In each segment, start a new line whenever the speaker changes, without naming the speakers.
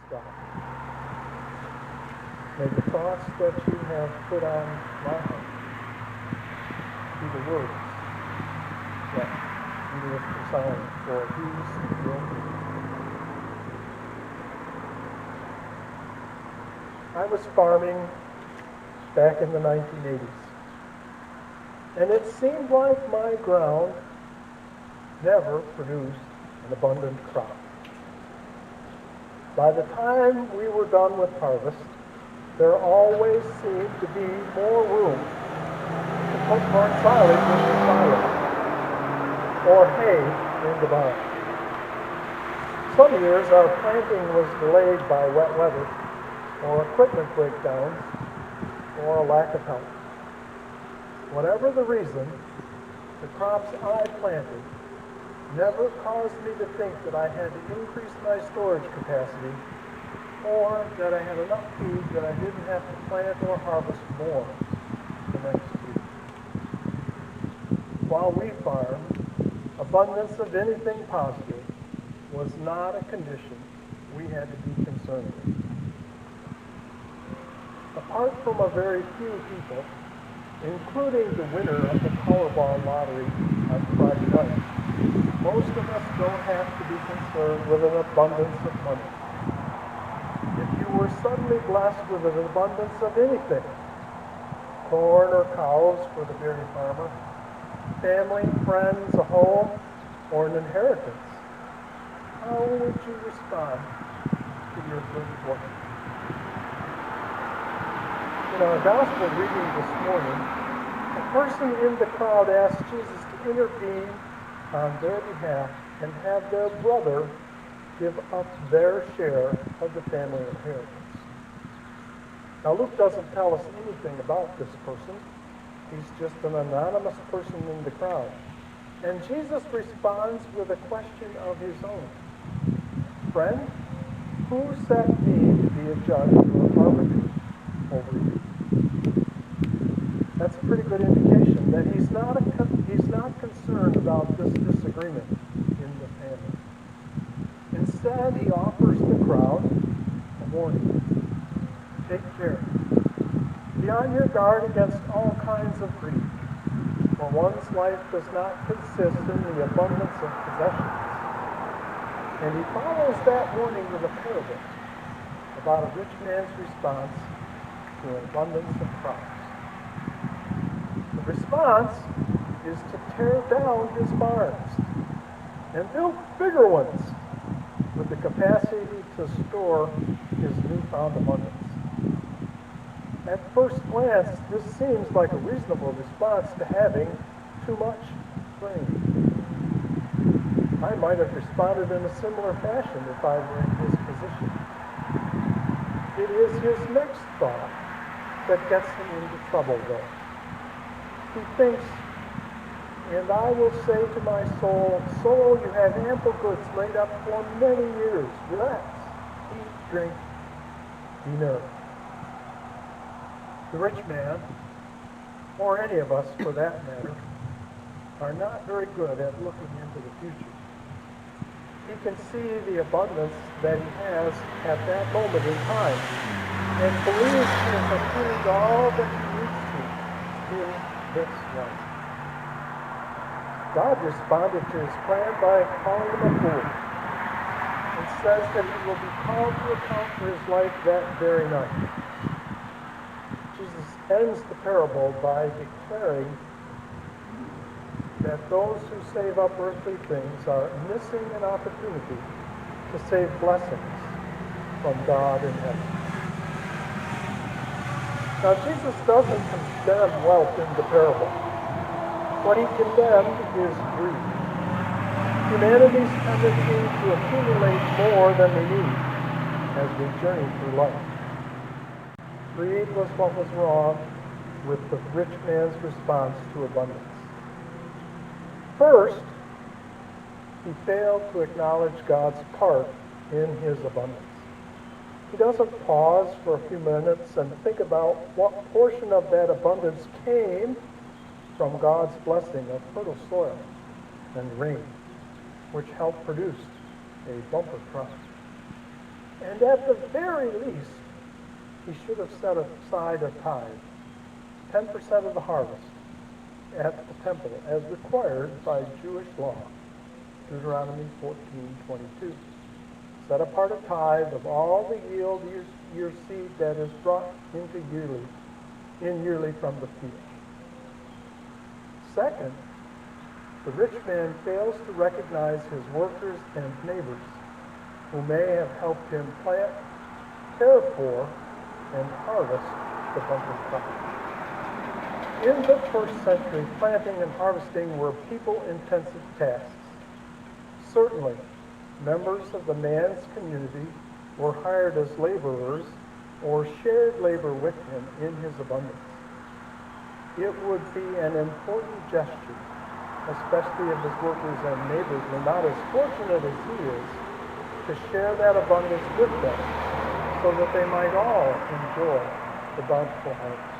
God. May the thoughts that you have put on my heart be the words that you will sound for these will be. I was farming back in the 1980s, and it seemed like my ground never produced an abundant crop. By the time we were done with harvest, there always seemed to be more room to put more silage in the silo or hay in the barn. Some years our planting was delayed by wet weather or equipment breakdowns or a lack of help. Whatever the reason, the crops I planted never caused me to think that I had to increase my storage capacity or that I had enough food that I didn't have to plant or harvest more the next year. While we farmed, abundance of anything positive was not a condition we had to be concerned with. Apart from a very few people, including the winner of the Powerball lottery on Friday night, most of us don't have to be concerned with an abundance of money. If you were suddenly blessed with an abundance of anything, corn or cows for the dairy farmer, family, friends, a home, or an inheritance, how would you respond to your good fortune? In our gospel reading this morning, a person in the crowd asked Jesus to intervene on their behalf and have their brother give up their share of the family inheritance. Now, Luke doesn't tell us anything about this person. He's just an anonymous person in the crowd. And Jesus responds with a question of his own. Friend, who set me to be a judge or arbiter over you? That's a pretty good indication that he's not concerned about this disagreement in the family. Instead, he offers the crowd a warning. Take care. Be on your guard against all kinds of greed, for one's life does not consist in the abundance of possessions. And he follows that warning with a parable about a rich man's response to an abundance of crops. The response is to tear down his barns and build bigger ones with the capacity to store his newfound abundance. At first glance, this seems like a reasonable response to having too much grain. I might have responded in a similar fashion if I were in his position. It is his next thought that gets him into trouble, though. He thinks, and I will say to my soul, soul, you have ample goods laid up for many years. Relax, eat, drink, be merry. The rich man, or any of us for that matter, are not very good at looking into the future. He can see the abundance that he has at that moment in time and believes he has obtained all that he needs to in this life. God responded to his plan by calling him a fool and says that he will be called to account for his life that very night. Jesus ends the parable by declaring that those who save up earthly things are missing an opportunity to save blessings from God in heaven. Now, Jesus doesn't condemn wealth in the parable. What he condemned is greed. Humanity's tendency to accumulate more than we need as we journey through life. Greed was what was wrong with the rich man's response to abundance. First, he failed to acknowledge God's part in his abundance. He doesn't pause for a few minutes and think about what portion of that abundance came from God's blessing of fertile soil and rain, which helped produce a bumper crop. And at the very least, he should have set aside a tithe, 10% of the harvest, at the temple, as required by Jewish law, Deuteronomy 14:22. Set apart a tithe of all the yield of your seed that is brought into yearly from the field. Second, the rich man fails to recognize his workers and neighbors who may have helped him plant, care for, and harvest the abundant crop. In the first century, planting and harvesting were people-intensive tasks. Certainly, members of the man's community were hired as laborers or shared labor with him in his abundance. It would be an important gesture, especially if his workers and neighbors were not as fortunate as he is, to share that abundance with them so that they might all enjoy the bountiful harvest.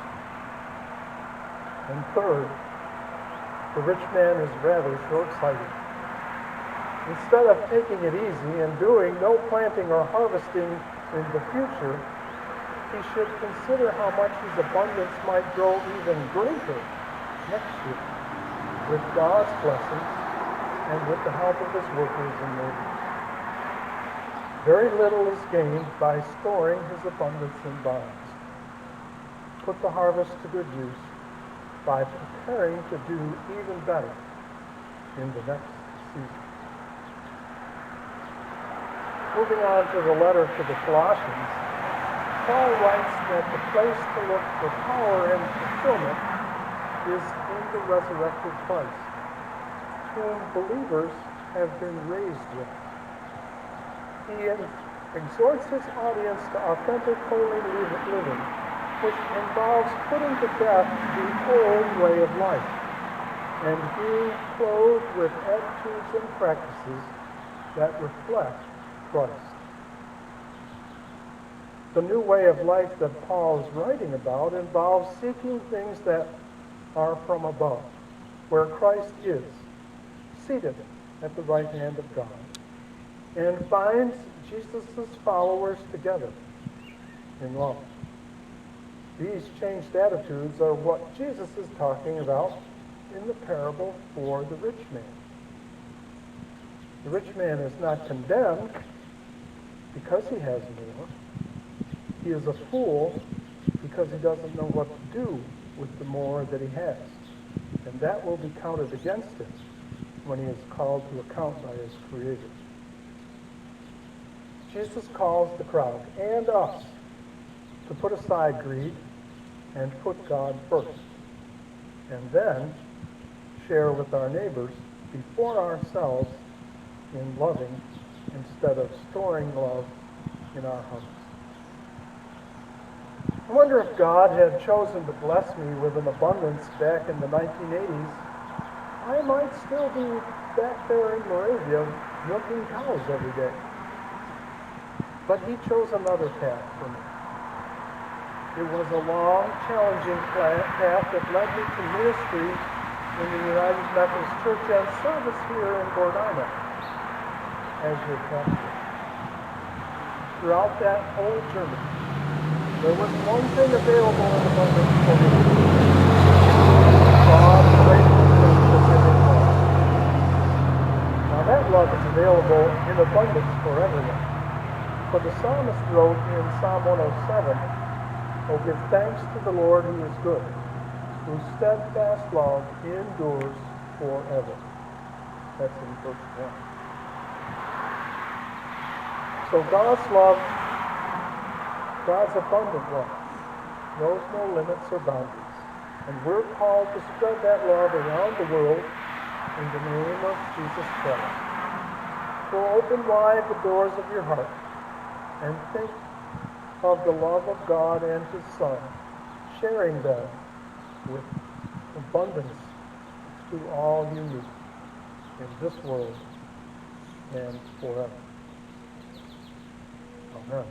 And third, the rich man is rather short-sighted. Instead of taking it easy and doing no planting or harvesting in the future, he should consider how much his abundance might grow even greater next year with God's blessings and with the help of his workers and neighbors. Very little is gained by storing his abundance in bonds. Put the harvest to good use by preparing to do even better in the next season. Moving on to the letter to the Colossians, Paul writes that the place to look for power and fulfillment is in the resurrected Christ, whom believers have been raised with. He exhorts his audience to authentic holy living, which involves putting to death the old way of life and being clothed with attitudes and practices that reflect Christ. The new way of life that Paul is writing about involves seeking things that are from above, where Christ is, seated at the right hand of God, and finds Jesus' followers together in love. These changed attitudes are what Jesus is talking about in the parable for the rich man. The rich man is not condemned because he has more. He is a fool because he doesn't know what to do with the more that he has. And that will be counted against him when he is called to account by his Creator. Jesus calls the crowd and us to put aside greed and put God first, and then share with our neighbors before ourselves in loving instead of storing love in our hearts. I wonder if God had chosen to bless me with an abundance back in the 1980s, I might still be back there in Moravia milking cows every day. But he chose another path for me. It was a long, challenging path that led me to ministry in the United Methodist Church and service here in Gordina as your pastor. Throughout that whole journey, there was one thing available in abundance for me. God's gracious and forgiving love. Now that love is available in abundance for everyone. For the psalmist wrote in Psalm 107, "Oh, give thanks to the Lord who is good, whose steadfast love endures forever." That's in verse 1. So God's love, God's abundant love, knows no limits or boundaries. And we're called to spread that love around the world in the name of Jesus Christ. So open wide the doors of your heart and think of the love of God and his Son, sharing them with abundance to all you need in this world and forever. Amen.